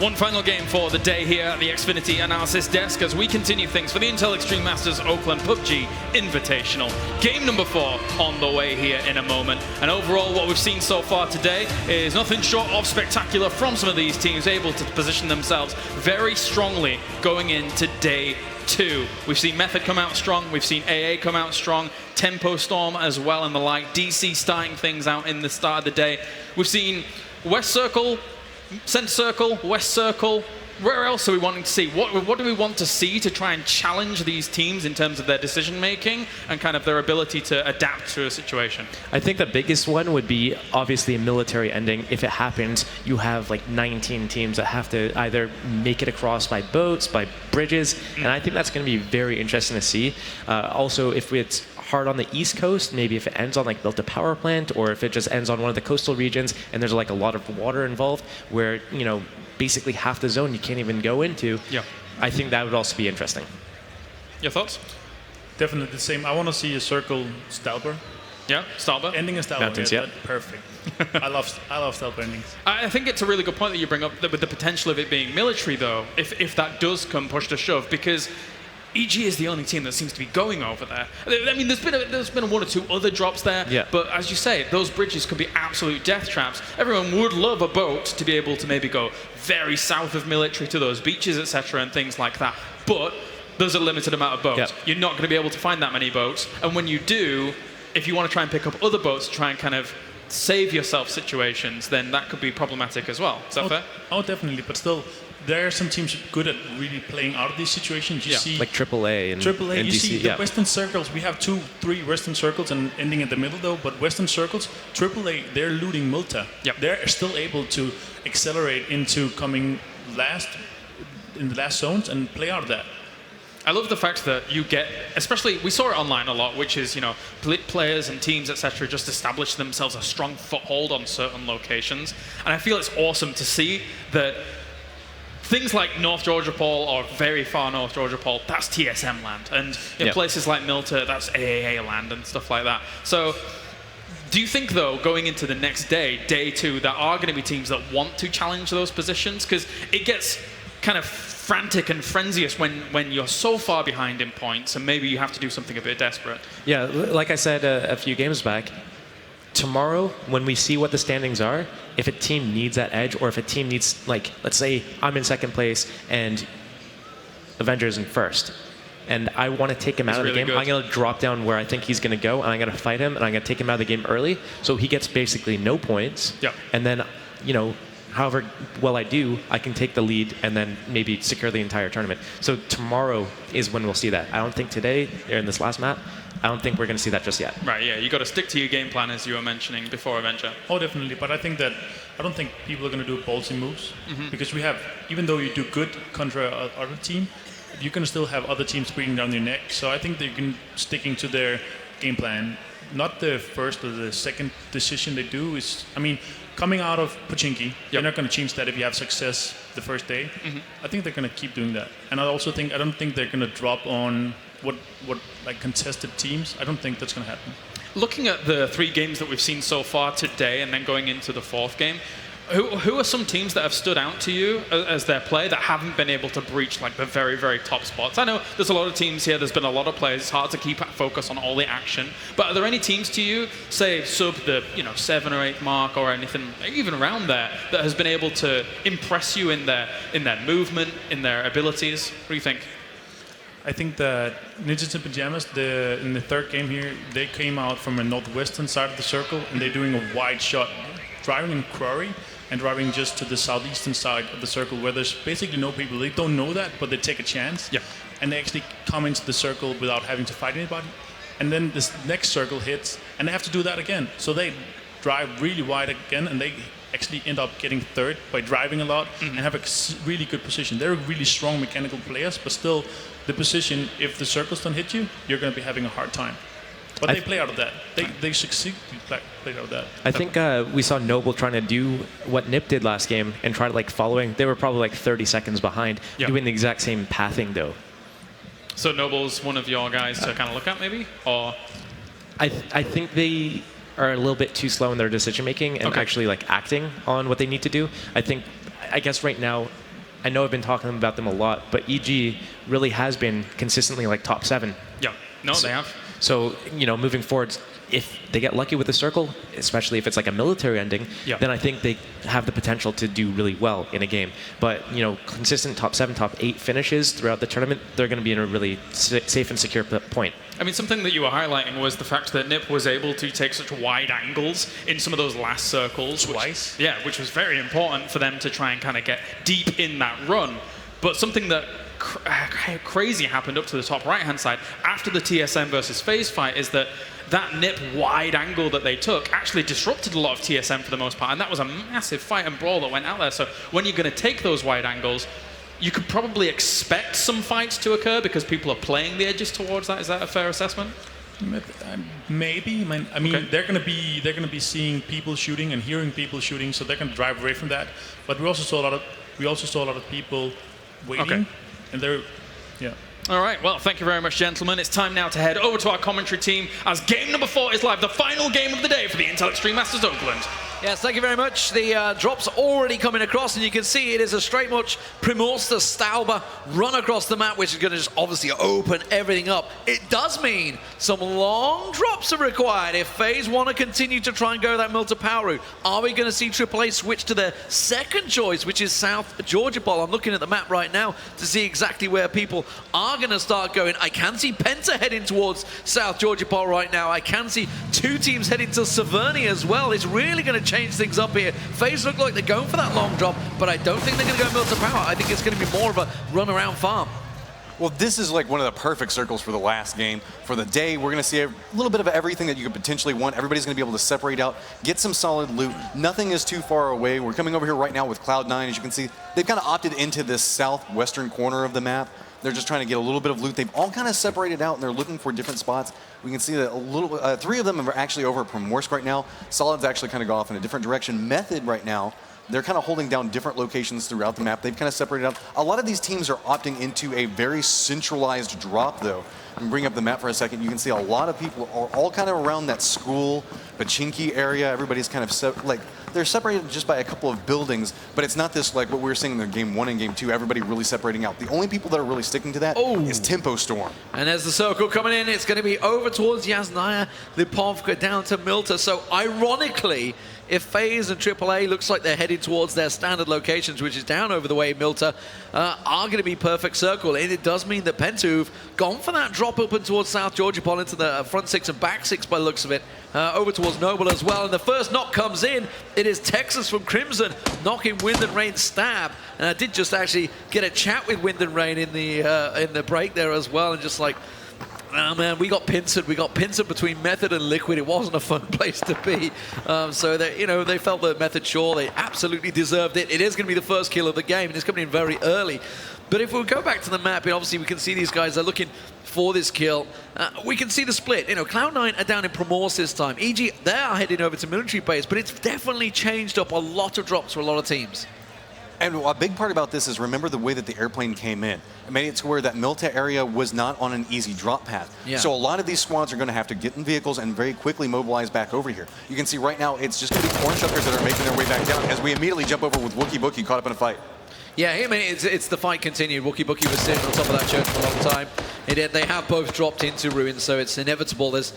One final game for the day here at the Xfinity Analysis Desk as we continue things for the Intel Extreme Masters Oakland PUBG Invitational. Game number 4 on the way here in a moment. And overall, what we've seen so far today is nothing short of spectacular from some of these teams, able to position themselves very strongly going into day 2. We've seen Method come out strong, we've seen AA come out strong, Tempo Storm as well and the like, DC starting things out in the start of the day. We've seen West Circle, Center Circle, West Circle. Where else are we wanting to see? What do we want to see to try and challenge these teams in terms of their decision making and kind of their ability to adapt to a situation? I think the biggest one would be obviously a military ending. If it happens, you have like 19 teams that have to either make it across by boats, by bridges, and I think that's going to be very interesting to see. Also, if it's hard on the East Coast, maybe if it ends on like built a power plant, or if it just ends on one of the coastal regions and there's like a lot of water involved where, you know, basically half the zone you can't even go into. Yeah. I think that would also be interesting. Your thoughts? Definitely the same. I want to see a circle Stalber. Yeah, Stalber. Ending a Stalber. Mountains, yeah. yeah. Perfect. I love Stalber endings. I think it's a really good point that you bring up with the potential of it being military, though, if that does come push to shove, because EG is the only team that seems to be going over there. I mean, there's been one or two other drops there, yeah. But as you say, those bridges could be absolute death traps. Everyone would love a boat to be able to maybe go very south of military to those beaches, etc., and things like that. But there's a limited amount of boats. Yeah. You're not going to be able to find that many boats. And when you do, if you want to try and pick up other boats to try and kind of save yourself situations, then that could be problematic as well. Is that fair? Oh, definitely. But still, there are some teams good at really playing out of these situations. You see, like AAA and AAA. and You DC, see the Western circles. We have 2-3 Western circles and ending in the middle though. But Western circles, AAA, they're looting Multa. Yep. They're still able to accelerate into coming last in the last zones and play out of that. I love the fact that you get, especially, we saw it online a lot, which is, you know, players and teams, etc., just establish themselves a strong foothold on certain locations. And I feel it's awesome to see that things like North Georgia Pole or very far North Georgia Pole, that's TSM land. And in places like Milta, that's AAA land and stuff like that. So do you think, though, going into the next day, day 2, there are going to be teams that want to challenge those positions? Because it gets kind of frantic and frenzious when you're so far behind in points and maybe you have to do something a bit desperate. Yeah, like I said a few games back, tomorrow when we see what the standings are, if a team needs that edge or if a team needs, like, let's say I'm in second place and Avengers in first, and I want to take him out of the game, I'm going to drop down where I think he's going to go and I'm going to fight him and I'm going to take him out of the game early so he gets basically no points. Yeah. And then, you know, however well I do, I can take the lead and then maybe secure the entire tournament. So tomorrow is when we'll see that. I don't think today, or in this last map, I don't think we're going to see that just yet. Right, yeah, you got to stick to your game plan as you were mentioning before Avenger. Oh, definitely. But I don't think people are going to do ballsy moves because we have, even though you do good contra other team, you're going to still have other teams breathing down your neck. So I think they're sticking to their game plan. Not the first or the second decision they do is, I mean, coming out of Pochinki, they're not going to change that if you have success the first day. I think they're going to keep doing that. And I don't think they're going to drop on what like contested teams. I don't think that's going to happen. Looking at the 3 games that we've seen so far today and then going into the 4th game, who are some teams that have stood out to you as their play that haven't been able to breach like the very, very top spots? I know there's a lot of teams here, there's been a lot of players, it's hard to keep focus on all the action, but are there any teams to you, say sub the 7 or 8 mark or anything, even around there, that has been able to impress you in their movement, in their abilities? What do you think? I think that Ninjas in Pajamas, in the 3rd game here, they came out from a northwestern side of the circle and they're doing a wide shot, driving in Quarry and driving just to the southeastern side of the circle where there's basically no people. They don't know that, but they take a chance. Yeah. And they actually come into the circle without having to fight anybody. And then this next circle hits and they have to do that again. So they drive really wide again and they actually end up getting 3rd by driving a lot and have a really good position. They're really strong mechanical players, but still the position, if the circles don't hit you, you're going to be having a hard time. But they play out of that. They succeed to play out of that. I think we saw Noble trying to do what Nip did last game and try to like following. They were probably like 30 seconds behind, doing the exact same pathing though. So Noble's one of your guys to kind of look at maybe? Or I think they are a little bit too slow in their decision making and actually like acting on what they need to do. I guess right now I know I've been talking about them a lot, but EG really has been consistently like top 7. Yeah, no, they have. So, moving forward, if they get lucky with the circle, especially if it's like a military ending, then I think they have the potential to do really well in a game. But, consistent top 7, top 8 finishes throughout the tournament, they're going to be in a really safe and secure point. I mean, something that you were highlighting was the fact that NiP was able to take such wide angles in some of those last circles. Twice? Which was very important for them to try and kind of get deep in that run. But something that crazy happened up to the top right-hand side after the TSM versus FaZe fight is that NiP wide angle that they took actually disrupted a lot of TSM for the most part, and that was a massive fight and brawl that went out there. So when you're going to take those wide angles, you could probably expect some fights to occur because people are playing the edges towards that. Is that a fair assessment? Maybe. I mean, they're going to be seeing people shooting and hearing people shooting, so they're going to drive away from that. But we also saw a lot of people waiting, and they're All right, well, thank you very much, gentlemen. It's time now to head over to our commentary team as game number 4 is live, the final game of the day for the Intel Extreme Masters Oakland. Yes, thank you very much. The drop's already coming across, and you can see it is a straight much Primorster Stauber run across the map, which is going to just obviously open everything up. It does mean some long drops are required if FaZe want to continue to try and go that Milta power route. Are we going to see AAA switch to their second choice, which is South Georgia Ball? I'm looking at the map right now to see exactly where people are going to start going. I can see Penta heading towards South Georgia Ball right now. I can see 2 teams heading to Severny as well. It's really going to change things up here. FaZe look like they're going for that long drop, but I don't think they're going to go Milta power. I think it's going to be more of a run around farm. Well, this is like one of the perfect circles for the last game. For the day, we're going to see a little bit of everything that you could potentially want. Everybody's going to be able to separate out, get some solid loot. Nothing is too far away. We're coming over here right now with Cloud9. As you can see, they've kind of opted into this southwestern corner of the map. They're just trying to get a little bit of loot. They've all kind of separated out, and they're looking for different spots. We can see that 3 of them are actually over at Primorsk right now. Solid's actually kind of gone off in a different direction. Method right now, they're kind of holding down different locations throughout the map. They've kind of separated out. A lot of these teams are opting into a very centralized drop, though. And bring up the map for a second. You can see a lot of people are all kind of around that school, Pachinki area. Everybody's kind of they're separated just by a couple of buildings, but it's not this like what we were seeing in the game 1 and game 2, everybody really separating out. The only people that are really sticking to that is Tempo Storm. And as the circle coming in, it's going to be over towards Yasnaya, Lipovka down to Milta. So ironically, if FaZe and AAA looks like they're heading towards their standard locations, which is down over the way Milta, are going to be perfect circle. And it does mean that Pentu've gone for that drop open towards South Georgia Ball into the front 6 and back 6 by the looks of it. Over towards Noble as well. And the first knock comes in. It is Texas from Crimson knocking Wind and Rain stab. And I did just actually get a chat with Wind and Rain in the break there as well. And just like, oh man, we got pincered. We got pincered between Method and Liquid. It wasn't a fun place to be. So they felt that Method, sure, they absolutely deserved it. It is going to be the first kill of the game, and it's coming in very early. But if we go back to the map, and obviously we can see these guys are looking for this kill. We can see the split. Cloud9 are down in Primorsk this time. EG, they are heading over to military base, but it's definitely changed up a lot of drops for a lot of teams. And a big part about this is remember the way that the airplane came in. It made it to where that Milta area was not on an easy drop path. Yeah. So a lot of these squads are going to have to get in vehicles and very quickly mobilize back over here. You can see right now it's just going to be Corn Shuckers that are making their way back down as we immediately jump over with Wookie Bookie caught up in a fight. Yeah, I mean, it's the fight continued. Wookie Bookie was sitting on top of that church for a long time. They have both dropped into ruins, so it's inevitable. There's,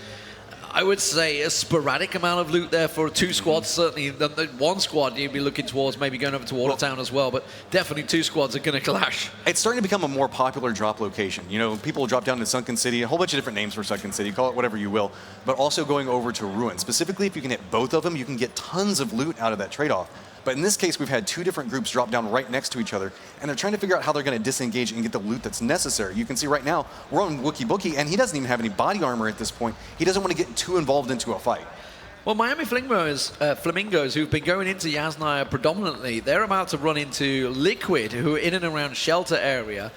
I would say, a sporadic amount of loot there for 2 squads. Certainly, one squad you'd be looking towards, maybe going over to Watertown as well, but definitely 2 squads are going to clash. It's starting to become a more popular drop location. People will drop down to Sunken City, a whole bunch of different names for Sunken City, call it whatever you will, but also going over to Ruin. Specifically, if you can hit both of them, you can get tons of loot out of that trade-off. But in this case, we've had 2 different groups drop down right next to each other, and they're trying to figure out how they're going to disengage and get the loot that's necessary. You can see right now, we're on Wookie Bookie, and he doesn't even have any body armor at this point. He doesn't want to get too involved into a fight. Well, Miami Flamingos, who've been going into Yasnaya predominantly, they're about to run into Liquid, who are in and around Shelter area.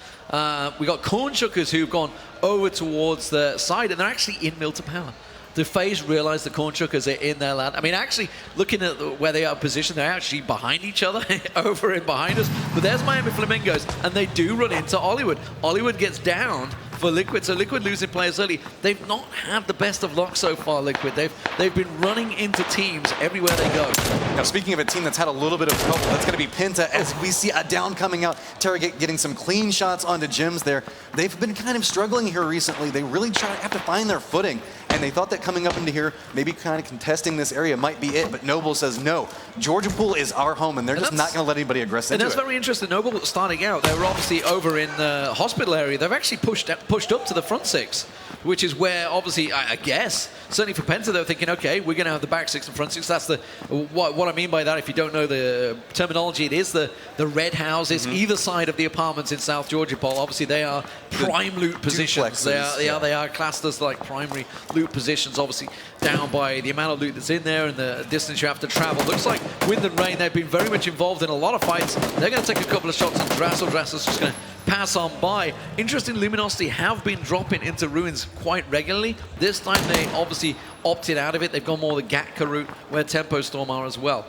We got Corn Shuckers, who've gone over towards the side, and they're actually in Milta Power. Do FaZe realize the Corn Chuckers are in their land? I mean, actually, looking at where they are positioned, they're actually behind each other, over and behind us. But there's Miami Flamingos, and they do run into Hollywood. Hollywood gets down for Liquid, so Liquid losing players early. They've not had the best of luck so far, Liquid. They've been running into teams everywhere they go. Now, speaking of a team that's had a little bit of trouble, that's going to be Penta, as we see a down coming out. Terra getting some clean shots onto Gems there. They've been kind of struggling here recently. They really have to find their footing, and they thought that coming up into here, maybe kind of contesting this area might be it, but Noble says no. Georgia Pool is our home, and they're just not going to let anybody aggress into it. And that's very interesting. Noble starting out, they were obviously over in the hospital area. They've actually pushed up to the front six, which is where obviously, I guess, certainly for Penta, they're thinking, okay, we're going to have the back six and front six. That's what I mean by that. If you don't know the terminology, it is the red houses either side of the apartments in South Georgia, Paul. Obviously, they are prime loot positions. They are classed as like primary loot positions, obviously down by the amount of loot that's in there and the distance you have to travel. Looks like Wind and Rain, they've been very much involved in a lot of fights. They're going to take a couple of shots on Drassel. Drassel's just going to pass on by. Interesting, Luminosity have been dropping into ruins quite regularly. This time they obviously opted out of it. They've gone more the Gatka route where Tempo Storm are as well.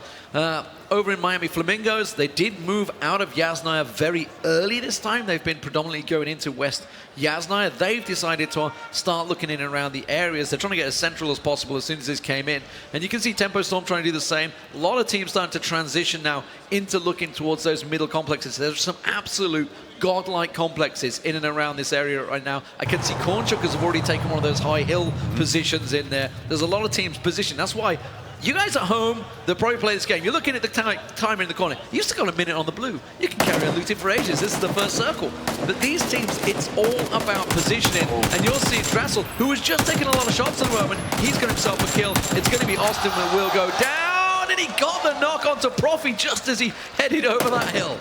Over in Miami Flamingos, they did move out of Yasnaya very early this time. They've been predominantly going into West Yasnaya. They've decided to start looking in and around the areas. They're trying to get as central as possible as soon as this came in. And you can see Tempo Storm trying to do the same. A lot of teams starting to transition now into looking towards those middle complexes. There's some absolute godlike complexes in and around this area right now. I can see Corn Chuckers have already taken one of those high hill positions in there. There's a lot of teams positioned. That's why you guys at home that probably play this game, you're looking at the timer in the corner. You still got a minute on the blue. You can carry on looting for ages. This is the first circle. But these teams, it's all about positioning. And you'll see Drassel, who was just taking a lot of shots at the moment. He's got himself a kill. It's going to be Austin that will go down. And he got the knock onto Profi just as he headed over that hill.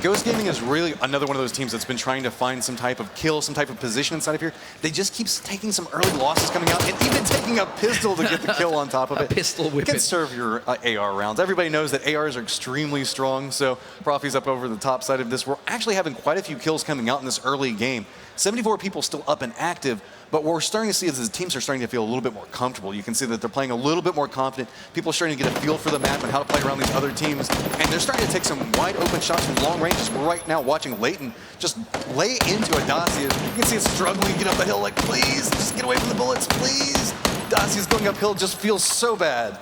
Ghost Gaming is really another one of those teams that's been trying to find some type of kill, some type of position inside of here. They just keep taking some early losses coming out, and even taking a pistol to get the kill on top of it. A pistol whip. Conserve your AR rounds. Everybody knows that ARs are extremely strong, so Profi's up over the top side of this. We're actually having quite a few kills coming out in this early game. 74 people still up and active, but what we're starting to see is the teams are starting to feel a little bit more comfortable. You can see that they're playing a little bit more confident. People are starting to get a feel for the map and how to play around these other teams, and they're starting to take some wide open shots from long ranges. We're right now watching Leighton just lay into a Dacia. You can see it struggling to get up the hill, like, please, just get away from the bullets, please. Dacia's going uphill, just feels so bad.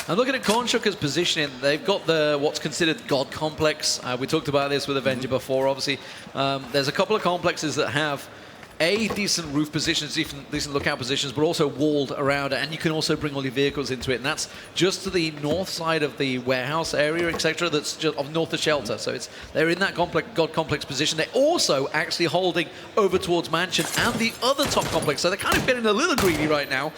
I'm looking at Corn Chuckers' positioning. They've got the what's considered God Complex. We talked about this with Avenger before, obviously. There's a couple of complexes that have decent roof positions, decent lookout positions, but also walled around it, and you can also bring all your vehicles into it, and that's just to the north side of the warehouse area, etc. That's just north of shelter. So they're in that God Complex position. They're also actually holding over towards Mansion and the other top complex, so they're kind of getting a little greedy right now.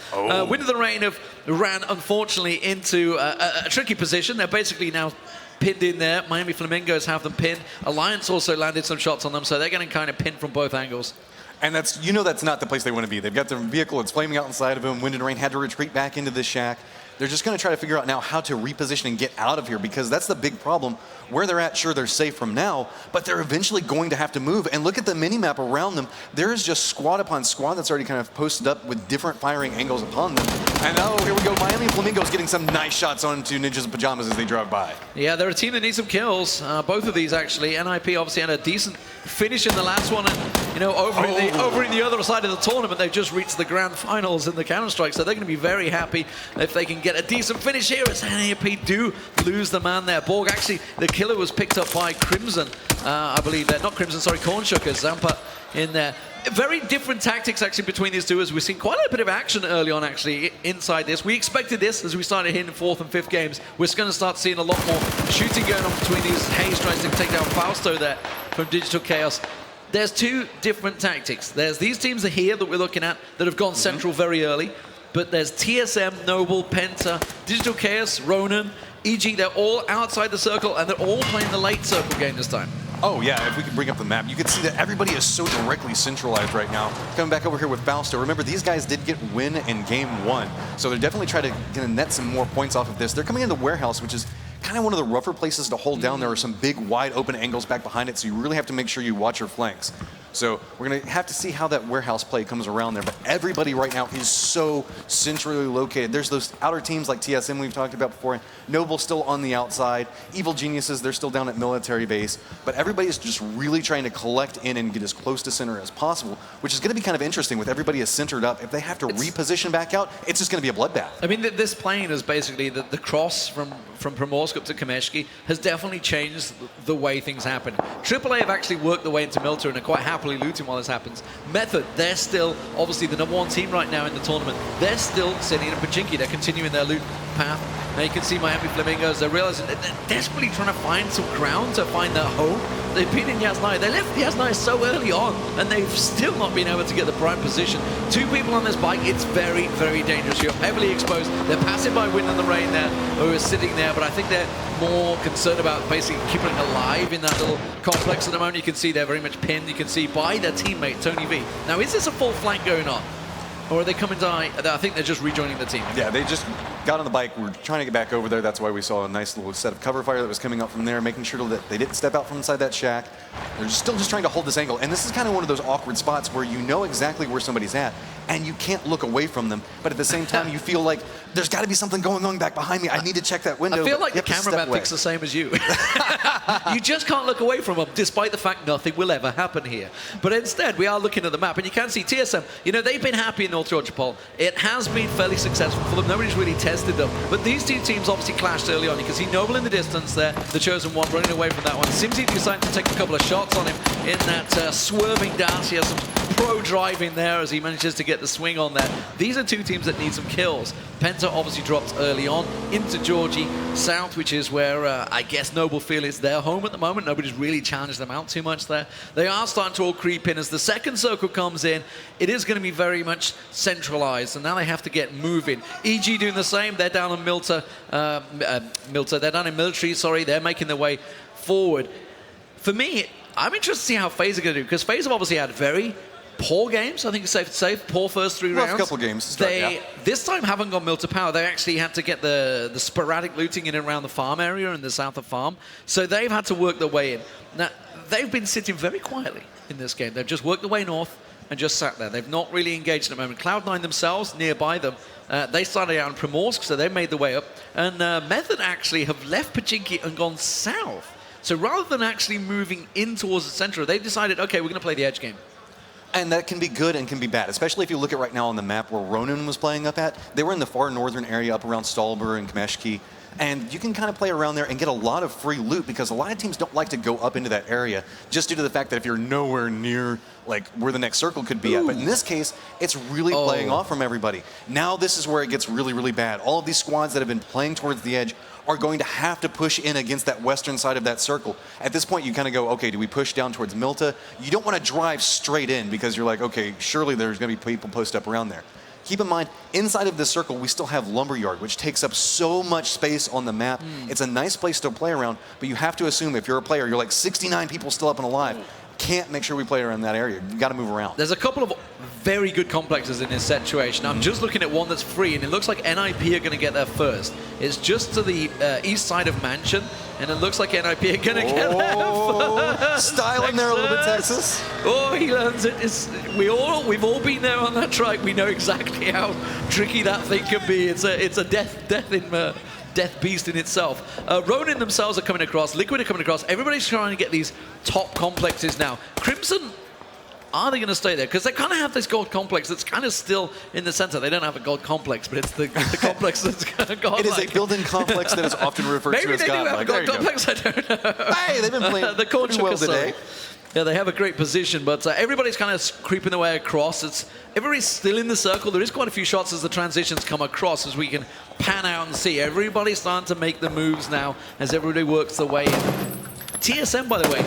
Wind of the Rain have ran, unfortunately, into a tricky position. They're basically now pinned in there. Miami Flamingos have them pinned. Alliance also landed some shots on them, so they're getting kind of pinned from both angles. And that's not the place they want to be. They've got their vehicle, it's flaming out inside of them. Wind and Rain had to retreat back into this shack. They're just going to try to figure out now how to reposition and get out of here, because that's the big problem. Where they're at, sure, they're safe from now, but they're eventually going to have to move. And look at the mini-map around them. There is just squad upon squad that's already kind of posted up with different firing angles upon them. And oh, here we go. Miami Flamingos getting some nice shots onto Ninjas in Pajamas as they drive by. Yeah, they're a team that needs some kills. Both of these, actually. NIP obviously had a decent finish in the last one, and you know, over in the other side of the tournament, they've just reached the grand finals in the Counter-Strike, so they're going to be very happy if they can get a decent finish here, as NIP do lose the man there. Borg, actually, the killer was picked up by Crimson, I believe. Not Crimson, sorry, Corn Chuckers. Zampa in there. Very different tactics, actually, between these two, as we've seen quite a bit of action early on, actually, inside this. We expected this as we started hitting fourth and fifth games. We're going to start seeing a lot more shooting going on between these. Hayes trying to take down Fausto there from Digital Chaos. There's two different tactics. There's these teams here that we're looking at that have gone central very early, but there's TSM, Noble, Penta, Digital Chaos, Ronan, EG. They're all outside the circle, and they're all playing the late circle game this time. Oh, yeah, if we can bring up the map, you can see that everybody is so directly centralized right now. Coming back over here with Fausto. Remember, these guys did get win in game one, so they're definitely trying to net some more points off of this. They're coming in the warehouse, which is kind of one of the rougher places to hold down. There are some big, wide open angles back behind it, so you really have to make sure you watch your flanks. So we're going to have to see how that warehouse play comes around there. But everybody right now is so centrally located. There's those outer teams like TSM we've talked about before. Noble still on the outside. Evil Geniuses, they're still down at military base. But everybody is just really trying to collect in and get as close to center as possible, which is going to be kind of interesting with everybody is centered up. If they have to reposition back out, it's just going to be a bloodbath. I mean, this plane is basically the cross from Primorsk up to Kameshki has definitely changed the way things happen. AAA have actually worked their way into Milta and are quite happily looting while this happens. Method, they're still obviously the #1 team right now in the tournament. They're still sitting in Pachinki. They're continuing their loot path. Now you can see Miami Flamingos. They're realizing that they're desperately trying to find some ground to find their home. They've been in Yasnaya. They left Yasnaya so early on, and they've still not been able to get the prime position. 2 people on this bike, it's very, very dangerous. You're heavily exposed. They're passing by wind and the rain there, who are sitting there, but I think they're more concerned about basically keeping it alive in that little complex at the moment. You can see they're very much pinned. You can see by their teammate, Tony V. Now, is this a full flank going on? Or are they coming to... I think they're just rejoining the team. Yeah, they just got on the bike. We're trying to get back over there. That's why we saw a nice little set of cover fire that was coming up from there, making sure that they didn't step out from inside that shack. They're still just trying to hold this angle. And this is kind of one of those awkward spots where you know exactly where somebody's at, and you can't look away from them. But at the same time, you feel like there's got to be something going on back behind me. I need to check that window. I feel like the cameraman thinks the same as you. You just can't look away from them, despite the fact nothing will ever happen here. But instead, we are looking at the map, and you can see TSM, you know, they've been happy in North Georgia Pole. It has been fairly successful for them. Nobody's really tested them. But these 2 teams obviously clashed early on. You can see Noble in the distance there, the Chosen One running away from that one. Simsy decided to take a couple of shots on him in that swerving dance. He has some pro driving there as he manages to get the swing on there. These are 2 teams that need some kills. Penta obviously dropped early on into Georgie South, which is where I guess Noble feel it's their home at the moment. Nobody's really challenged them out too much there. They are starting to all creep in. As the second circle comes in, it is going to be very much centralized, and now they have to get moving. EG doing the same. They're down in Milta. They're down in military, sorry. They're making their way forward. For me, I'm interested to see how FaZe are going to do, because FaZe have obviously had very poor games, I think it's safe to say. Poor first 3 rounds. Rough couple games. They, this time, haven't gone Milta Power. They actually had to get the sporadic looting in and around the farm area in the south of farm. So they've had to work their way in. Now, they've been sitting very quietly in this game. They've just worked their way north and just sat there. They've not really engaged at the moment. Cloud9 themselves, nearby them, they started out in Primorsk, so they made their way up. And Method actually have left Pachinki and gone south. So rather than actually moving in towards the center, they decided, okay, we're going to play the edge game. And that can be good and can be bad, especially if you look at right now on the map where Ronan was playing up at. They were in the far northern area up around Stalber and Kameshki. And you can kind of play around there and get a lot of free loot, because a lot of teams don't like to go up into that area just due to the fact that if you're nowhere near like where the next circle could be at. But in this case, it's really playing off from everybody. Now this is where it gets really, really bad. All of these squads that have been playing towards the edge are going to have to push in against that western side of that circle. At this point, you kind of go, okay, do we push down towards Milta? You don't want to drive straight in, because you're like, okay, surely there's going to be people posted up around there. Keep in mind, inside of this circle, we still have Lumberyard, which takes up so much space on the map. It's a nice place to play around, but you have to assume if you're a player, you're like 69 people still up and alive. Can't make sure we play around that area. You got to move around. There's a couple of very good complexes in this situation. I'm just looking at one that's free, and it looks like NIP are going to get there first. It's just to the east side of Mansion, and it looks like NIP are going to get there first. Styling there a little bit, Texas. Oh, he learns it. We've all been there on that track. We know exactly how tricky that thing can be. It's a death beast in itself. Ronin themselves are coming across. Liquid are coming across. Everybody's trying to get these top complexes now. Crimson, are they going to stay there? Because they kind of have this gold complex that's kind of still in the center. They don't have a gold complex, but it's the complex that's godlike. It is a building complex that is often referred to as godlike. Maybe they do have a gold complex, I don't know. Hey, they've been playing the pretty well today. Yeah, they have a great position, but everybody's kind of creeping their way across. Everybody's still in the circle. There is quite a few shots as the transitions come across, as we can pan out and see. Everybody's starting to make the moves now as everybody works their way in. TSM, by the way,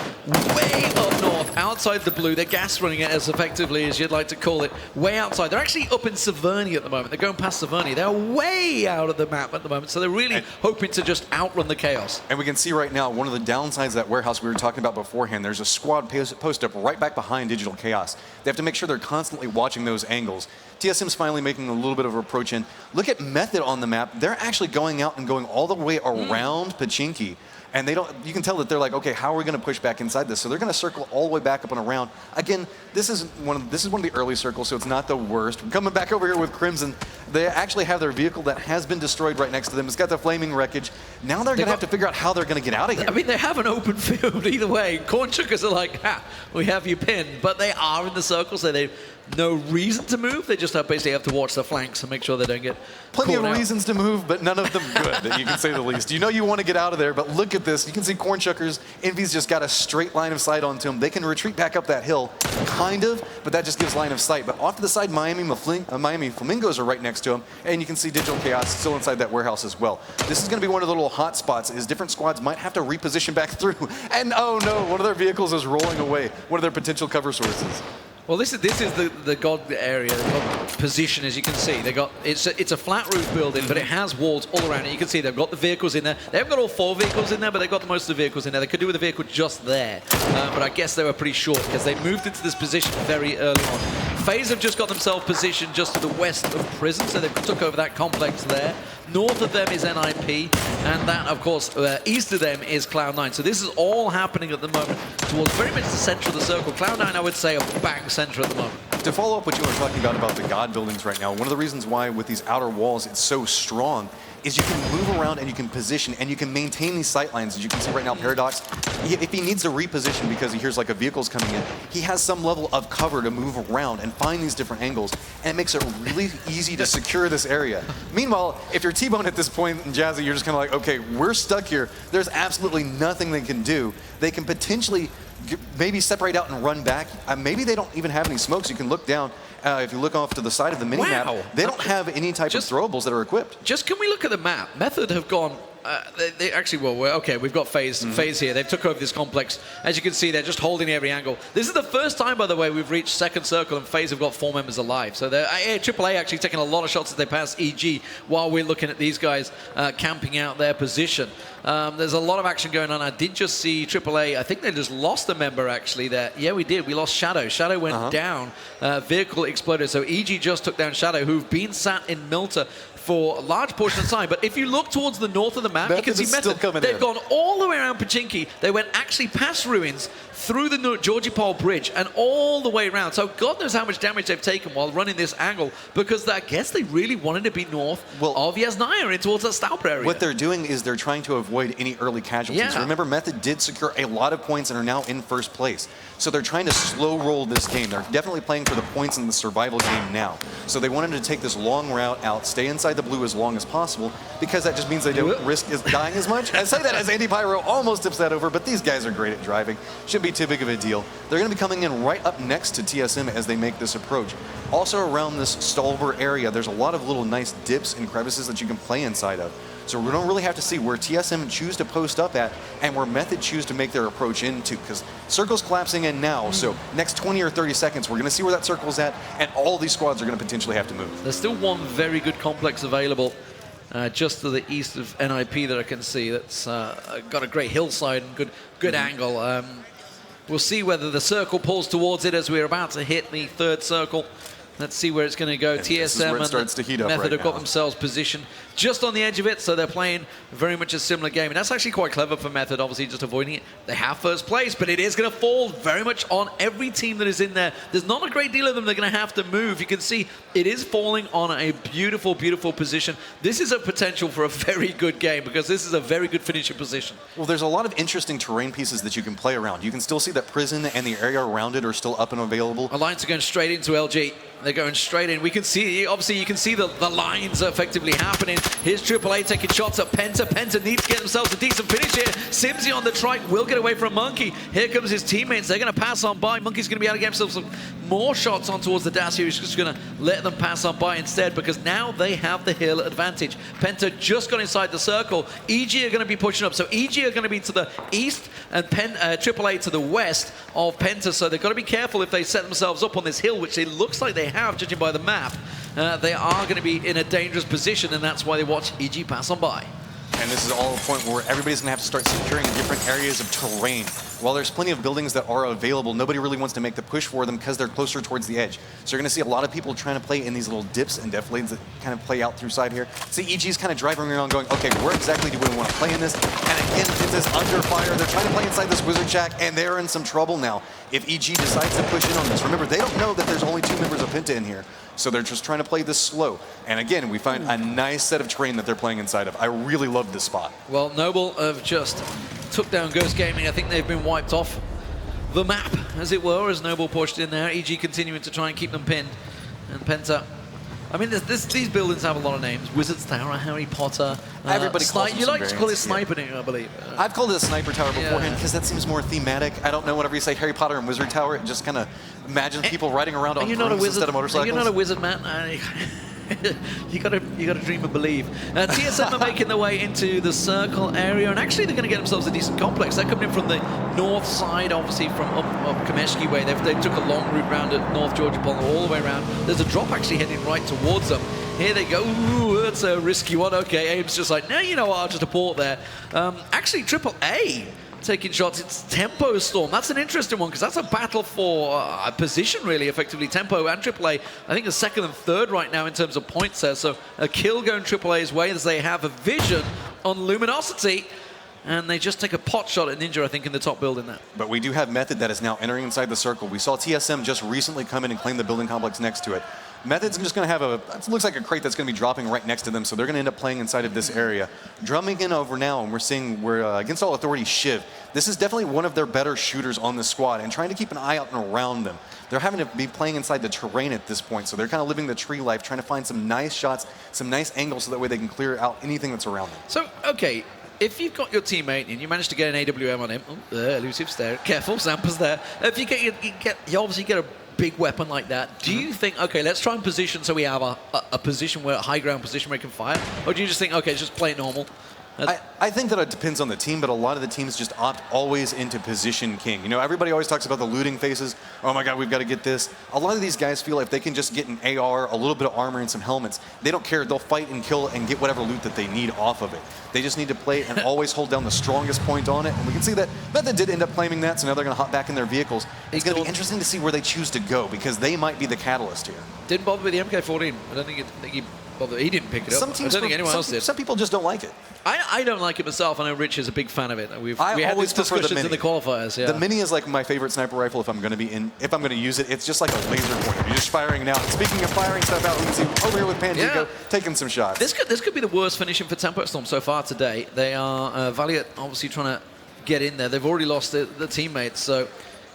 way up north. north, outside the blue. They're gas running it as effectively as you'd like to call it, way outside. They're actually up in Severny at the moment. They're going past Severny. They're way out of the map at the moment, so they're really hoping to just outrun the chaos. And we can see right now one of the downsides of that warehouse we were talking about beforehand. There's a squad post up right back behind Digital Chaos. They have to make sure they're constantly watching those angles. TSM's finally making a little bit of an approach in. Look at Method on the map. They're actually going out and going all the way around Pachinki. And they don't. You can tell that they're like, okay, how are we going to push back inside this? So they're going to circle all the way back up and around. Again, this is one of the early circles, so it's not the worst. We're coming back over here with Crimson. They actually have their vehicle that has been destroyed right next to them. It's got the flaming wreckage. Now they're going to have to figure out how they're going to get out of here. I mean, they have an open field either way. Corn Chuckers are like, we have you pinned, but they are in the circle, so they've no reason to move. They just basically have to watch the flanks and make sure they don't get Plenty of caught out. reasons to move, but none of them good, you can say the least. You know you want to get out of there, but look at this. You can see Corn Chuckers. Envy's just got a straight line of sight onto him. They can retreat back up that hill, kind of, but that just gives line of sight. But off to the side, Miami Flamingos are right next to him, and you can see Digital Chaos still inside that warehouse as well. This is going to be one of the little hot spots, is different squads might have to reposition back through. And oh no, one of their vehicles is rolling away, one of their potential cover sources. Well, this is the God area, the God position, as you can see. It's a flat roof building, but it has walls all around it. You can see they've got the vehicles in there. They haven't got all 4 vehicles in there, but they've got most of the vehicles in there. They could do with a vehicle just there, but I guess they were pretty short because they moved into this position very early on. FaZe have just got themselves positioned just to the west of Prison, so they've took over that complex there. North of them is NIP, and that, of course, east of them is Cloud9. So this is all happening at the moment towards very much the center of the circle. Cloud9, I would say, are bang center at the moment. To follow up what you were talking about the God buildings right now, one of the reasons why with these outer walls it's so strong is you can move around and you can position and you can maintain these sight lines. As you can see right now, Paradox, if he needs to reposition because he hears like a vehicle's coming in, he has some level of cover to move around and find these different angles, and it makes it really easy to secure this area. Meanwhile, if you're T-Bone at this point, and Jazzy, you're just kind of like, okay, we're stuck here. There's absolutely nothing they can do. They can potentially maybe separate out and run back. Maybe they don't even have any smokes. You can look down. If you look off to the side of the mini-map, they don't have any type of throwables that are equipped. Just can we look at the map? Method have gone... they actually, okay, we've got FaZe here. They've took over this complex. As you can see, they're just holding every angle. This is the first time, by the way, we've reached second circle and FaZe have got 4 members alive. So they're AAA actually taking a lot of shots as they pass EG while we're looking at these guys camping out their position. There's a lot of action going on. I did just see AAA, I think they just lost a member actually there. Yeah, we did. We lost Shadow. Shadow went down. Vehicle exploded. So EG just took down Shadow, who've been sat in Milter for a large portion of time. But if you look towards the north of the map, you can see Method. They've gone all the way around Pachinki. They went actually past ruins, through the Georgie Pole Bridge, and all the way around. So God knows how much damage they've taken while running this angle, because I guess they really wanted to be north of Yasnaya and towards that Stalper area. What they're doing is they're trying to avoid any early casualties. Yeah. Remember, Method did secure a lot of points and are now in first place. So they're trying to slow roll this game. They're definitely playing for the points in the survival game now. So they wanted to take this long route out, stay inside the blue as long as possible, because that just means they don't risk dying as much. I say that as Andy Pyro almost tips that over, but these guys are great at driving. Shouldn't be too big of a deal. They're going to be coming in right up next to TSM as they make this approach. Also around this Stalber area, there's a lot of little nice dips and crevices that you can play inside of. So we don't really have to see where TSM choose to post up at and where Method choose to make their approach into, because circle's collapsing in now. So next 20 or 30 seconds, we're going to see where that circle's at, and all these squads are going to potentially have to move. There's still one very good complex available just to the east of NIP that I can see. That's got a great hillside and good angle. We'll see whether the circle pulls towards it as we're about to hit the third circle. Let's see where it's going to go. And TSM and starts to heat up Method right have got now. themselves positioned just on the edge of it, so they're playing very much a similar game. And that's actually quite clever for Method, obviously just avoiding it. They have first place, but it is going to fall very much on every team that is in there. There's not a great deal of them that are going to have to move. You can see it is falling on a beautiful, beautiful position. This is a potential for a very good game, because this is a very good finishing position. Well, there's a lot of interesting terrain pieces that you can play around. You can still see that Prison and the area around it are still up and available. Alliance are going straight into LG. They're going straight in. We can see, obviously, you can see the lines effectively happening. Here's AAA taking shots at Penta. Penta needs to get themselves a decent finish here. Simsy on the trike will get away from Monkey. Here comes his teammates. They're going to pass on by. Monkey's going to be able to get himself some more shots on towards the dash here. He's just going to let them pass on by instead because now they have the hill advantage. Penta just got inside the circle. EG are going to be pushing up. So EG are going to be to the east and AAA to the west of Penta. So they've got to be careful if they set themselves up on this hill, which it looks like they have, judging by the map. They are going to be in a dangerous position, and that's why they watch EG pass on by. And this is all a point where everybody's going to have to start securing different areas of terrain. While there's plenty of buildings that are available, nobody really wants to make the push for them because they're closer towards the edge. So you're going to see a lot of people trying to play in these little dips and def lanes that kind of play out through side here. See, EG's kind of driving around going, okay, where exactly do we want to play in this? And again, it's this under fire. They're trying to play inside this wizard shack, and they're in some trouble now. If EG decides to push in on this, remember, they don't know that there's only 2 members of Penta in here. So they're just trying to play this slow. And again, we find a nice set of terrain that they're playing inside of. I really love this spot. Well, Noble have just took down Ghost Gaming. I think they've been wiped off the map, as it were, as Noble pushed in there. EG continuing to try and keep them pinned. And Penta, I mean, these buildings have a lot of names. Wizard's Tower, Harry Potter. Everybody calls them You like to some call it variants, Sniper, I believe. I've called it a Sniper Tower beforehand because that seems more thematic. I don't know, whenever you say Harry Potter and Wizard Tower, it just kind of imagines people riding around on brooms instead of motorcycles. You're not a wizard, man. You gotta dream and believe. TSM are making their way into the circle area, and actually they're going to get themselves a decent complex. They're coming in from the north side, obviously from up Kameshki way. They took a long route round at North Georgia Pond all the way around. There's a drop actually heading right towards them. Here they go. Ooh, that's a risky one. Okay, Abe's just like, no, you know what? I'll just abort there. Actually, AAA taking shots. It's Tempo Storm. That's an interesting one because that's a battle for a position, really, effectively. Tempo and AAA, I think, are second and third right now in terms of points there. So a kill going AAA's way as they have a vision on Luminosity. And they just take a pot shot at Ninja, I think, in the top building there. But we do have Method that is now entering inside the circle. We saw TSM just recently come in and claim the building complex next to it. Method's just going to have it looks like a crate that's going to be dropping right next to them, so they're going to end up playing inside of this area. Drumming in over now, and we're seeing against all authority, Shiv. This is definitely one of their better shooters on the squad, and trying to keep an eye out and around them. They're having to be playing inside the terrain at this point, so they're kind of living the tree life, trying to find some nice shots, some nice angles, so that way they can clear out anything that's around them. So, okay, if you've got your teammate and you manage to get an AWM on him, elusive's there, careful, Zampa's there. If you obviously get a big weapon like that, do you think, okay, let's try and position so we have a position where, a high ground position where we can fire? Or do you just think, okay, just play it normal? I think that it depends on the team, but a lot of the teams just opt always into position king. You know, everybody always talks about the looting phases. Oh my God, we've got to get this. A lot of these guys feel if they can just get an AR, a little bit of armor, and some helmets, they don't care. They'll fight and kill and get whatever loot that they need off of it. They just need to play and always hold down the strongest point on it. And we can see that Method did end up claiming that, so now they're going to hop back in their vehicles. It's going to be interesting to see where they choose to go, because they might be the catalyst here. Didn't bother with the MK14. I don't think he bothered. He didn't pick it up. Some teams, I don't think anyone else did. Some people just don't like it. I don't like it myself. I know Rich is a big fan of it. We had always these prefer the discussions Mini. in the qualifiers. Yeah. The Mini is like my favorite sniper rifle if I'm going to use it. It's just like a laser pointer. You're just firing now. Speaking of firing stuff out, we can see over here with Pandigo taking some shots. This could be the worst finishing for Tempo Storm so far today. They are Valiant obviously trying to get in there. They've already lost the teammates, so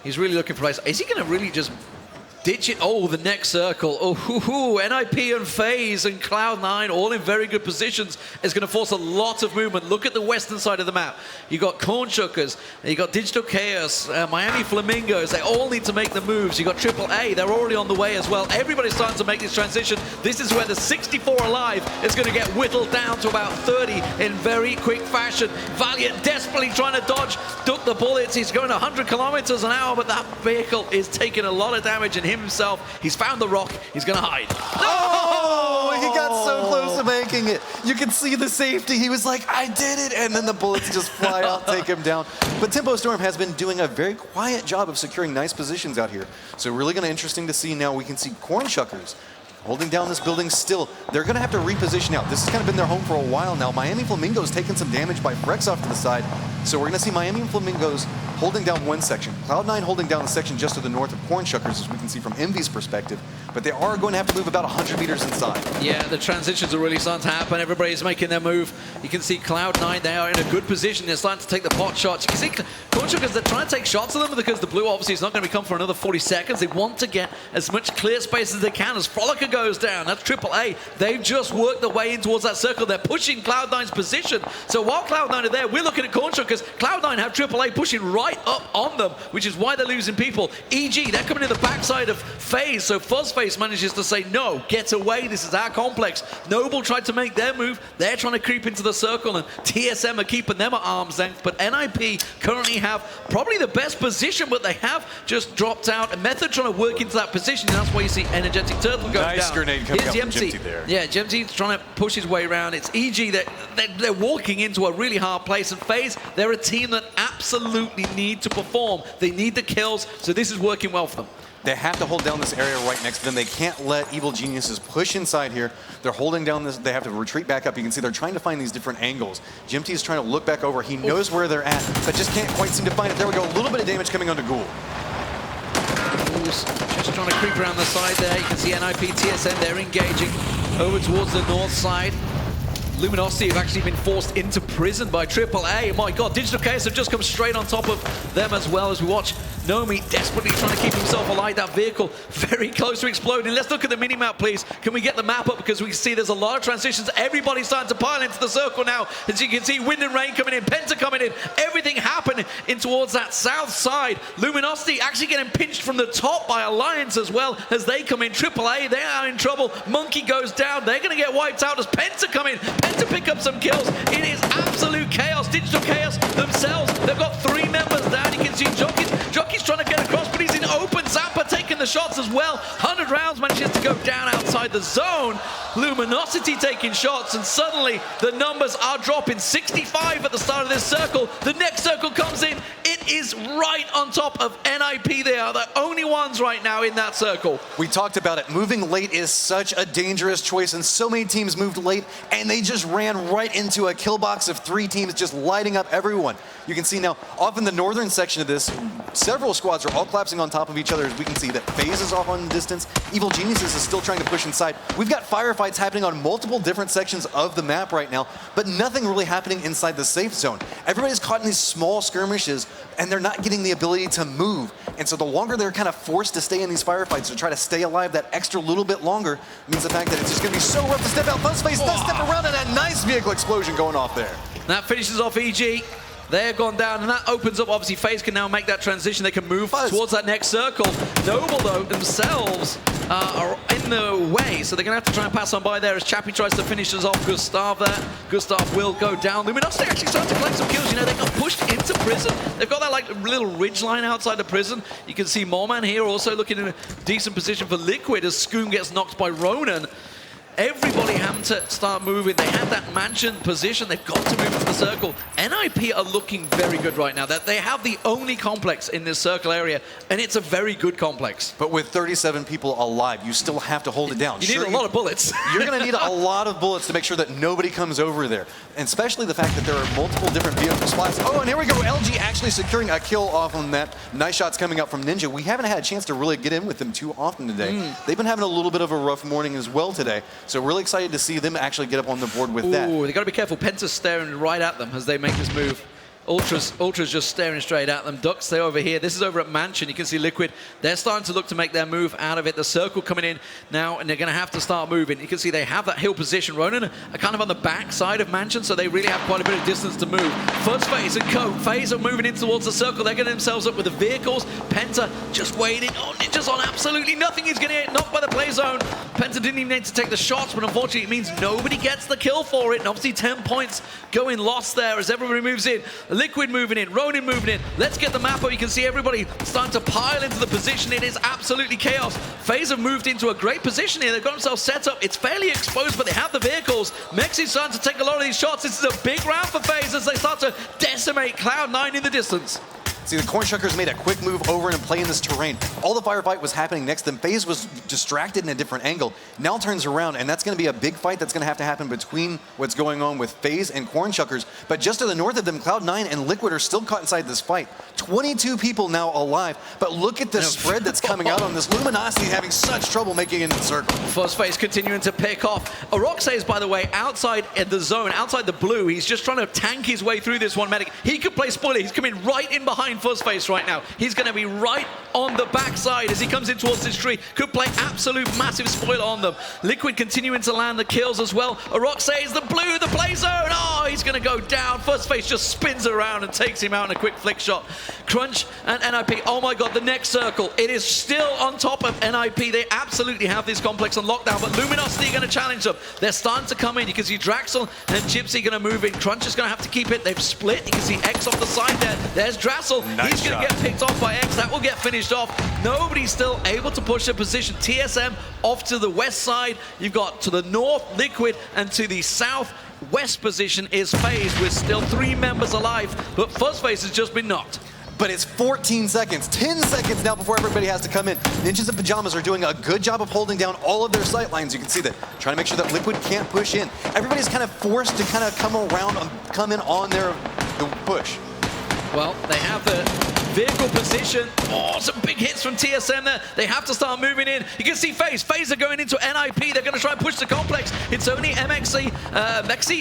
he's really looking for place. Is he going to really just ditch it? Oh, the next circle. Oh, NIP and FaZe and Cloud9 all in very good positions. It's going to force a lot of movement. Look at the western side of the map. You got Corn Chuckers, you got Digital Chaos, Miami Flamingos. They all need to make the moves. You got AAA. They're already on the way as well. Everybody's starting to make this transition. This is where the 64 alive is going to get whittled down to about 30 in very quick fashion. Valiant desperately trying to dodge, duck the bullets. He's going 100 kilometers an hour, but that vehicle is taking a lot of damage, and himself, he's found the rock, he's gonna hide. Oh, he got so close to making it. You can see the safety. He was like, I did it, and then the bullets just fly out, take him down. But Tempo Storm has been doing a very quiet job of securing nice positions out here. So really gonna interesting to see now. We can see Corn Chuckers holding down this building still. They're going to have to reposition out. This has kind of been their home for a while now. Miami Flamingos taking some damage by Frex off to the side. So we're going to see Miami Flamingos holding down one section. Cloud9 holding down the section just to the north of Cornshuckers, as we can see from Envy's perspective. But they are going to have to move about 100 meters inside. Yeah, the transitions are really starting to happen. Everybody's making their move. You can see Cloud9, they are in a good position. They're starting to take the pot shots. You can see Cornshuckers, they're trying to take shots of them because the blue obviously is not going to become for another 40 seconds. They want to get as much clear space as they can as Frolicker goes down. That's AAA. They've just worked their way in towards that circle. They're pushing Cloud9's position. So while Cloud9 are there, we're looking at Cornshuckers. Cloud9 have AAA pushing right up on them, which is why they're losing people. EG, they're coming in the backside of FaZe, so Fuzzface manages to say, no, get away, this is our complex. Noble tried to make their move. They're trying to creep into the circle, and TSM are keeping them at arm's length, but NIP currently have probably the best position, but they have just dropped out. A Method trying to work into that position, and that's why you see Energetic Turtle go down. Nice grenade coming out from Jemty Jemty there. Yeah, Jemty's trying to push his way around. It's EG that they're walking into a really hard place, and FaZe, they're a team that absolutely need to perform. They need the kills, so this is working well for them. They have to hold down this area right next to them. They can't let Evil Geniuses push inside here. They're holding down this. They have to retreat back up. You can see they're trying to find these different angles. Jimty is trying to look back over. He knows where they're at, but just can't quite seem to find it. There we go. A little bit of damage coming onto Ghoul. Just trying to creep around the side there. You can see NIP, TSM, they're engaging over towards the north side. Luminosity have actually been forced into prison by AAA. My God, Digital Chaos have just come straight on top of them as well as we watch Nomi desperately trying to keep himself alive. That vehicle very close to exploding. Let's look at the mini-map, please. Can we get the map up? Because we can see there's a lot of transitions. Everybody's starting to pile into the circle now. As you can see, Wind and Rain coming in, Penta coming in, everything happening in towards that south side. Luminosity actually getting pinched from the top by Alliance as well as they come in. AAA, they are in trouble. Monkey goes down. They're going to get wiped out as Penta come in. Penta pick up some kills. It is absolute chaos. Digital Chaos themselves, they've got 3 members down. You can see Jockey's trying to get across, but he's in open. Zappa taking the shots as well. 100 rounds manages to go down outside the zone. Luminosity taking shots, and suddenly the numbers are dropping. 65 at the start of this circle. The next circle comes in. It is right on top of NIP. They are the only ones right now in that circle. We talked about it. Moving late is such a dangerous choice, and so many teams moved late, and they just ran right into a kill box of 3 teams just lighting up everyone. You can see now, off in the northern section of this, several squads are all collapsing on top of each other. As we can see that FaZe is off on the distance. Evil Geniuses is still trying to push inside. We've got firefights happening on multiple different sections of the map right now, but nothing really happening inside the safe zone. Everybody's caught in these small skirmishes, and they're not getting the ability to move. And so the longer they're kind of forced to stay in these firefights to try to stay alive that extra little bit longer means the fact that it's just going to be so rough to step out. Fuzzface does step around, and a nice vehicle explosion going off there. That finishes off EG. They're gone down, and that opens up. Obviously, FaZe can now make that transition. They can move towards that next circle. Noble, though, themselves are in the way, so they're going to have to try and pass on by there as Chappie tries to finish us off. Gustav there. Gustav will go down. Luminosity actually starting to collect some kills. You know, they got pushed into prison. They've got that like little ridge line outside the prison. You can see Moreman here also looking in a decent position for Liquid as Scoom gets knocked by Ronan. Everybody having to start moving. They have that mansion position. They've got to move into the circle. NIP are looking very good right now. That they have the only complex in this circle area, and it's a very good complex. But with 37 people alive, you still have to hold it down. You need a lot of bullets. You're going to need a lot of bullets to make sure that nobody comes over there. And especially the fact that there are multiple different vehicle spots. Oh, and here we go. LG actually securing a kill off on that. Nice shots coming up from Ninja. We haven't had a chance to really get in with them too often today. They've been having a little bit of a rough morning as well today. So really excited to see them actually get up on the board with that. They got to be careful. Penta's staring right at them as they make this move. Ultra's just staring straight at them. Ducks, they're over here. This is over at Mansion. You can see Liquid. They're starting to look to make their move out of it. The circle coming in now, and they're going to have to start moving. You can see they have that hill position. Ronan are kind of on the back side of Mansion, so they really have quite a bit of distance to move. FaZe and Co. FaZe are moving in towards the circle. They're getting themselves up with the vehicles. Penta just waiting. Oh, Ninja's on absolutely nothing. He's going to get knocked by the play zone. Penta didn't even need to take the shots, but unfortunately it means nobody gets the kill for it. And obviously 10 points going lost there as everybody moves in. Liquid moving in, Ronin moving in. Let's get the map up. You can see everybody starting to pile into the position. It is absolutely chaos. FaZe have moved into a great position here. They've got themselves set up. It's fairly exposed, but they have the vehicles. Mexi's starting to take a lot of these shots. This is a big round for FaZe as they start to decimate Cloud9 in the distance. See, the Cornshuckers made a quick move over and play in this terrain. All the firefight was happening next to them. FaZe was distracted in a different angle. Now turns around, and that's going to be a big fight that's going to happen between what's going on with FaZe and Cornshuckers. But just to the north of them, Cloud9 and Liquid are still caught inside this fight. 22 people now alive, but look at the spread that's coming out on this. Luminosity having such trouble making it in the circle. FuzzFace continuing to pick off. Oroxes, by the way, outside in the zone, outside the blue. He's just trying to tank his way through this one medic. He could play spoiler. He's coming right in behind FuzzFace right now. He's going to be right on the backside as he comes in towards this tree. Could play absolute massive spoiler on them. Liquid continuing to land the kills as well. Oroxes, the blue, the play zone. Oh, he's going to go down. FuzzFace just spins around and takes him out in a quick flick shot. Crunch and NIP. Oh my god, the next circle. It is still on top of NIP. They absolutely have this complex on lockdown, but Luminosity are going to challenge them. They're starting to come in. You can see Draxel and Gypsy going to move in. Crunch is going to have to keep it. They've split. You can see X off the side there. There's Draxel. Nice He's going to get picked off by X. That will get finished off. Nobody's still able to push their position. TSM off to the west side. You've got to the north, Liquid, and to the south west position is FaZe with still 3 members alive, but FuzzFace has just been knocked. But it's 14 seconds, 10 seconds now before everybody has to come in. Ninjas in Pajamas are doing a good job of holding down all of their sight lines. You can see that, trying to make sure that Liquid can't push in. Everybody's kind of forced to kind of come around, come in on the push. Well, they have the vehicle position. Oh, some big hits from TSM there. They have to start moving in. You can see FaZe. FaZe are going into NIP. They're going to try and push the complex. It's only Mexi,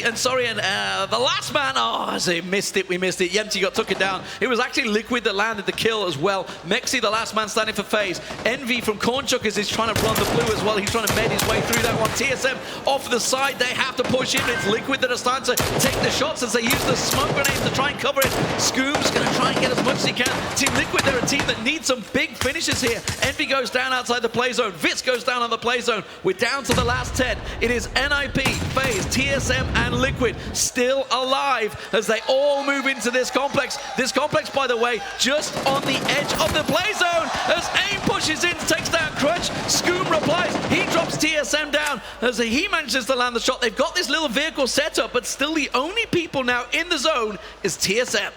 and the last man. Oh, they missed it. We missed it. Yempty got took it down. It was actually Liquid that landed the kill as well. Mexi, the last man standing for FaZe. Envy from Cornchuckers is trying to run the blue as well. He's trying to med his way through that one. TSM off the side. They have to push in. It's Liquid that are starting to take the shots as they use the smoke grenades to try and cover it. Scoom's going to try and get as much as he can. Team Liquid, they're a team that needs some big finishes here. Envy goes down outside the play zone. Vitz goes down on the play zone. We're down to the last 10. It is NIP, FaZe, TSM, and Liquid still alive as they all move into this complex. This complex, by the way, just on the edge of the play zone as AIM pushes in, takes down Crunch. Scoom replies. He drops TSM down as he manages to land the shot. They've got this little vehicle set up, but still the only people now in the zone is TSM.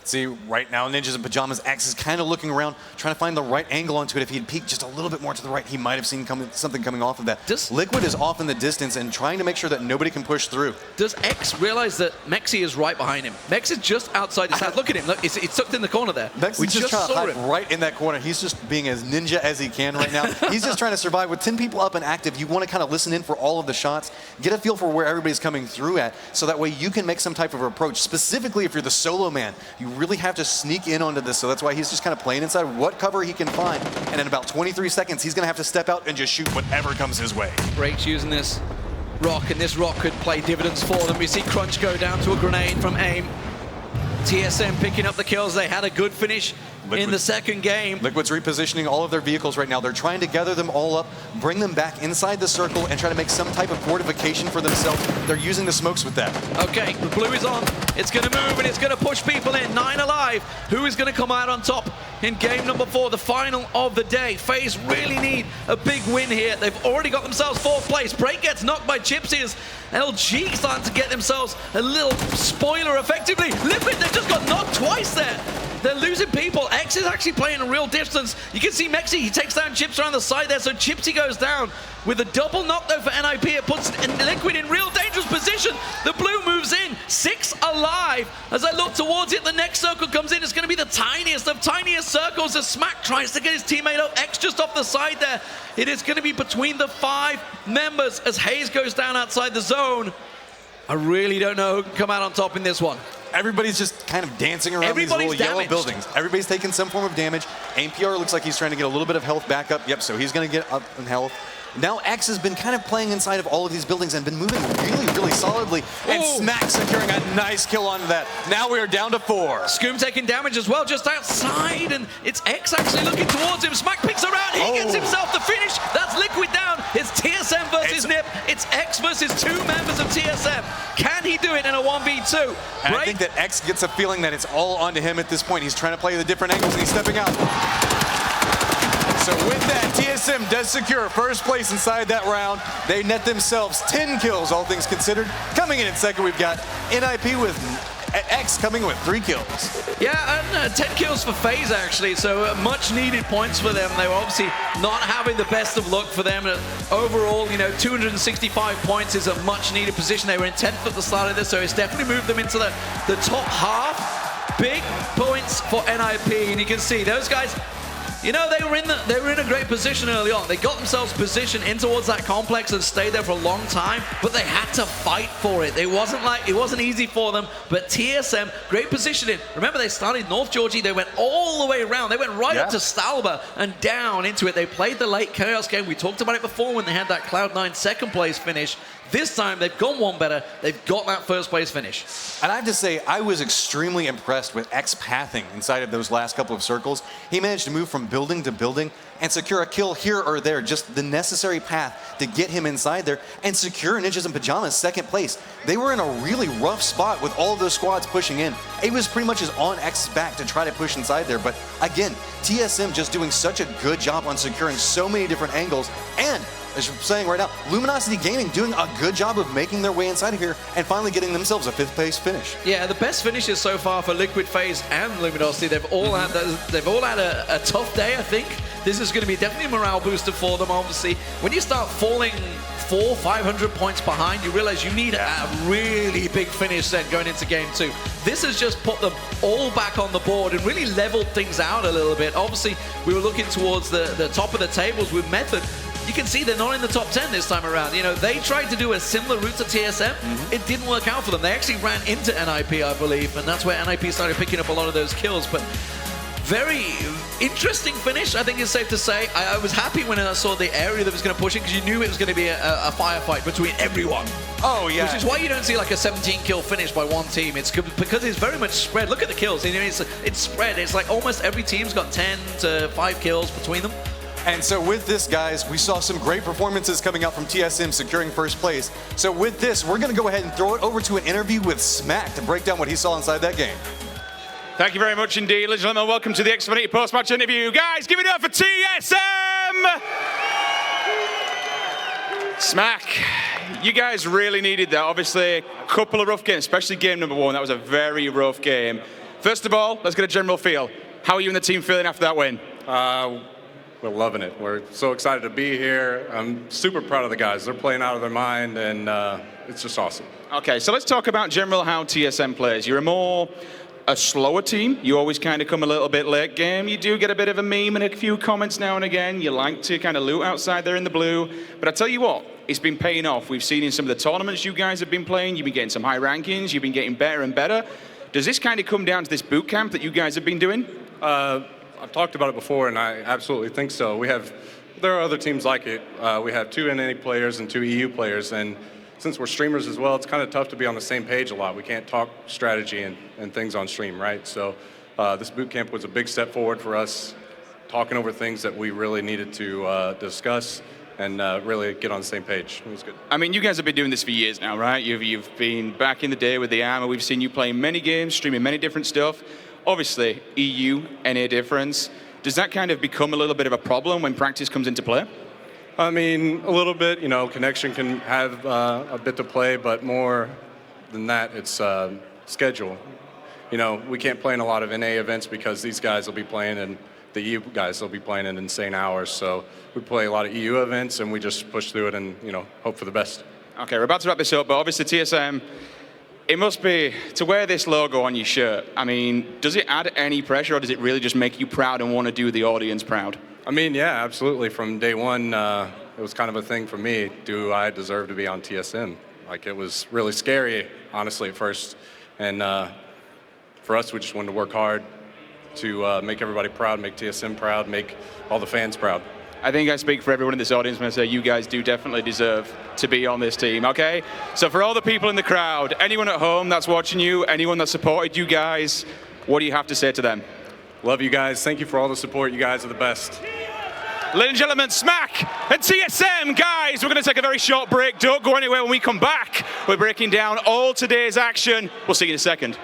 See, right now, Ninjas in Pajamas, X is kind of looking around, trying to find the right angle onto it. If he had peeked just a little bit more to the right, he might have seen something coming off of that. Liquid is off in the distance and trying to make sure that nobody can push through. Does X realize that Mexi is right behind him? Mex is just outside his house. Look at him. Look, it's tucked in the corner there. We just trying to hide right in that corner. He's just being as ninja as he can right now. He's just trying to survive. With 10 people up and active, you want to kind of listen in for all of the shots, get a feel for where everybody's coming through at, so that way you can make some type of approach. Specifically, if you're the solo man, you really have to sneak in onto this, so that's why he's just kind of playing inside what cover he can find, and in about 23 seconds he's going to have to step out and just shoot whatever comes his way. Breaks using this rock, and this rock could play dividends for them. We see Crunch go down to a grenade from AIM. TSM picking up the kills. They had a good finish in the second game. Liquid's repositioning all of their vehicles right now. They're trying to gather them all up, bring them back inside the circle, and try to make some type of fortification for themselves. They're using the smokes with that. Okay, the blue is on. It's going to move, and it's going to push people in. 9 alive. Who is going to come out on top in game number 4, the final of the day? FaZe really need a big win here. They've already got themselves 4th place. Break gets knocked by Gypsy as LG starting to get themselves a little spoiler effectively. Liquid, they've just got knocked twice there. They're losing people. X is actually playing a real distance. You can see Mexi, he takes down Chips around the side there, so Chipsy goes down. With a double knock though for NIP, it puts Liquid in real dangerous position. The blue moves in, 6 alive. As I look towards it, the next circle comes in. It's going to be the tiniest of tiniest circles as Smack tries to get his teammate out. X just off the side there. It is going to be between the 5 members as Hayes goes down outside the zone. I really don't know who can come out on top in this one. Everybody's just kind of dancing around these little yellow buildings. Everybody's taking some form of damage. AIM-PR looks like he's trying to get a little bit of health back up. Yep, so he's going to get up in health. Now X has been kind of playing inside of all of these buildings and been moving really, really solidly. And Smack securing a nice kill onto that. Now we are down to 4. Scoom taking damage as well, just outside, and it's X actually looking towards him. Smack picks around, he gets himself the finish. That's Liquid down. It's TSM versus Nip. It's X versus 2 members of TSM. Can he do it in a 1v2? And I think that X gets a feeling that it's all onto him at this point. He's trying to play the different angles and he's stepping out. So with that, TSM does secure 1st place inside that round. They net themselves 10 kills, all things considered. Coming in 2nd, we've got NIP with And X coming with 3 kills. Yeah, and 10 kills for FaZe, actually, so much needed points for them. They were obviously not having the best of luck for them. Overall, 265 points is a much needed position. They were in 10th at the start of this, so it's definitely moved them into the top half. Big points for NIP, and you can see those guys, they were in a great position early on. They got themselves positioned in towards that complex and stayed there for a long time, but they had to fight for it. It wasn't easy for them, but TSM, great positioning. Remember, they started North Georgie, they went all the way around. They went right up to Stalba and down into it. They played the late Chaos game. We talked about it before when they had that Cloud9 second place finish. This time, they've gone one better. They've got that first place finish. And I have to say, I was extremely impressed with X pathing inside of those last couple of circles. He managed to move from building to building and secure a kill here or there, just the necessary path to get him inside there and secure Ninjas in Pajamas second place. They were in a really rough spot with all of those squads pushing in. It was pretty much on X's back to try to push inside there. But again, TSM just doing such a good job on securing so many different angles. And as you're saying right now, Luminosity Gaming doing a good job of making their way inside of here and finally getting themselves a 5th place finish. Yeah, the best finishes so far for Liquid FaZe and Luminosity. They've all had a tough day, I think. This is going to be definitely a morale booster for them, obviously. When you start falling 400-500 points behind, you realize you need a really big finish then going into game 2. This has just put them all back on the board and really leveled things out a little bit. Obviously, we were looking towards the top of the tables with Method. You can see they're not in the top 10 this time around. They tried to do a similar route to TSM. It didn't work out for them. They actually ran into NIP, I believe, and that's where NIP started picking up a lot of those kills. But very interesting finish, I think it's safe to say. I was happy when I saw the area that was going to push it, because you knew it was going to be a firefight between everyone. Oh, yeah. Which is why you don't see like a 17-kill finish by one team. It's because it's very much spread. Look at the kills. It's spread. It's like almost every team's got 10 to 5 kills between them. And so with this, guys, we saw some great performances coming out from TSM securing first place. So with this, we're going to go ahead and throw it over to an interview with Smack to break down what he saw inside that game. Thank you very much indeed, ladies and gentlemen. Welcome to the Xfinity post-match interview. Guys, give it up for TSM! Smack, you guys really needed that. Obviously, a couple of rough games, especially game number 1. That was a very rough game. First of all, let's get a general feel. How are you and the team feeling after that win? We're loving it. We're so excited to be here. I'm super proud of the guys. They're playing out of their mind, and it's just awesome. Okay, so let's talk about general how TSM plays. You're a slower team. You always kind of come a little bit late game. You do get a bit of a meme and a few comments now and again. You like to kind of loot outside there in the blue. But I tell you what, it's been paying off. We've seen in some of the tournaments you guys have been playing, you've been getting some high rankings, you've been getting better and better. Does this kind of come down to this boot camp that you guys have been doing? I've talked about it before, and I absolutely think so. There are other teams like it. We have 2 NA players and 2 EU players, and since we're streamers as well, it's kind of tough to be on the same page a lot. We can't talk strategy and things on stream, right? So this boot camp was a big step forward for us, talking over things that we really needed to discuss and really get on the same page. It was good. I mean, you guys have been doing this for years now, right? You've been back in the day with the IEM. We've seen you playing many games, streaming many different stuff. Obviously, EU, NA difference. Does that kind of become a little bit of a problem when practice comes into play? I mean, a little bit. Connection can have a bit to play, but more than that, it's schedule. We can't play in a lot of NA events because these guys will be playing and the EU guys will be playing in insane hours. So we play a lot of EU events and we just push through it and, hope for the best. Okay, we're about to wrap this up, but obviously TSM, it must be, to wear this logo on your shirt, I mean, does it add any pressure or does it really just make you proud and want to do the audience proud? I mean, yeah, absolutely. From day one, it was kind of a thing for me. Do I deserve to be on TSM? Like, it was really scary, honestly, at first. And for us, we just wanted to work hard to make everybody proud, make TSM proud, make all the fans proud. I think I speak for everyone in this audience when I say you guys do definitely deserve to be on this team, okay? So for all the people in the crowd, anyone at home that's watching you, anyone that supported you guys, what do you have to say to them? Love you guys. Thank you for all the support. You guys are the best. Ladies and gentlemen, Smack and TSM, guys, we're going to take a very short break. Don't go anywhere. When we come back, we're breaking down all today's action. We'll see you in a second.